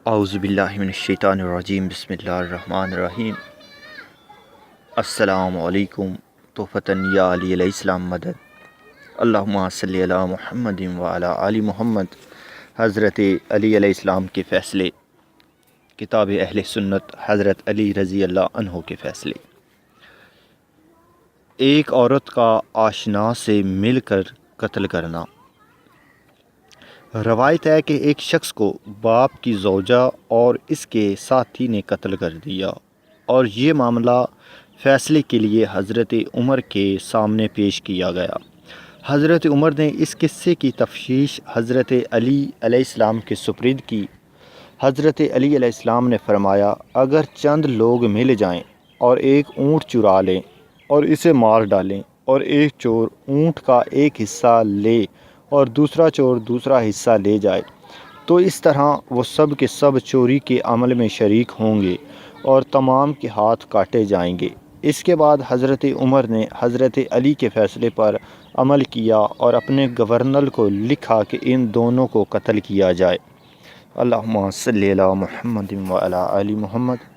اعوذ باللہ من الشیطان الرجیم، بسم اللہ الرحمن الرحیم۔ السلام علیکم تحفتاً یا علی علیہ السلام مدد، اللہم صلی علی محمد وعلی آل محمد۔ حضرت علی علیہ السلام کے فیصلے، کتاب اہل سنت، حضرت علی رضی اللہ عنہ کے فیصلے۔ ایک عورت کا آشنا سے مل کر قتل کرنا۔ روایت ہے کہ ایک شخص کو باپ کی زوجہ اور اس کے ساتھی نے قتل کر دیا، اور یہ معاملہ فیصلے کے لیے حضرت عمر کے سامنے پیش کیا گیا۔ حضرت عمر نے اس قصے کی تفتیش حضرت علی علیہ السلام کے سپرد کی۔ حضرت علی علیہ السلام نے فرمایا، اگر چند لوگ مل جائیں اور ایک اونٹ چرا لیں اور اسے مار ڈالیں، اور ایک چور اونٹ کا ایک حصہ لے اور دوسرا چور دوسرا حصہ لے جائے، تو اس طرح وہ سب کے سب چوری کے عمل میں شریک ہوں گے اور تمام کے ہاتھ کاٹے جائیں گے۔ اس کے بعد حضرت عمر نے حضرت علی کے فیصلے پر عمل کیا اور اپنے گورنر کو لکھا کہ ان دونوں کو قتل کیا جائے۔ اللہم صلی علی محمد وعلی آل محمد۔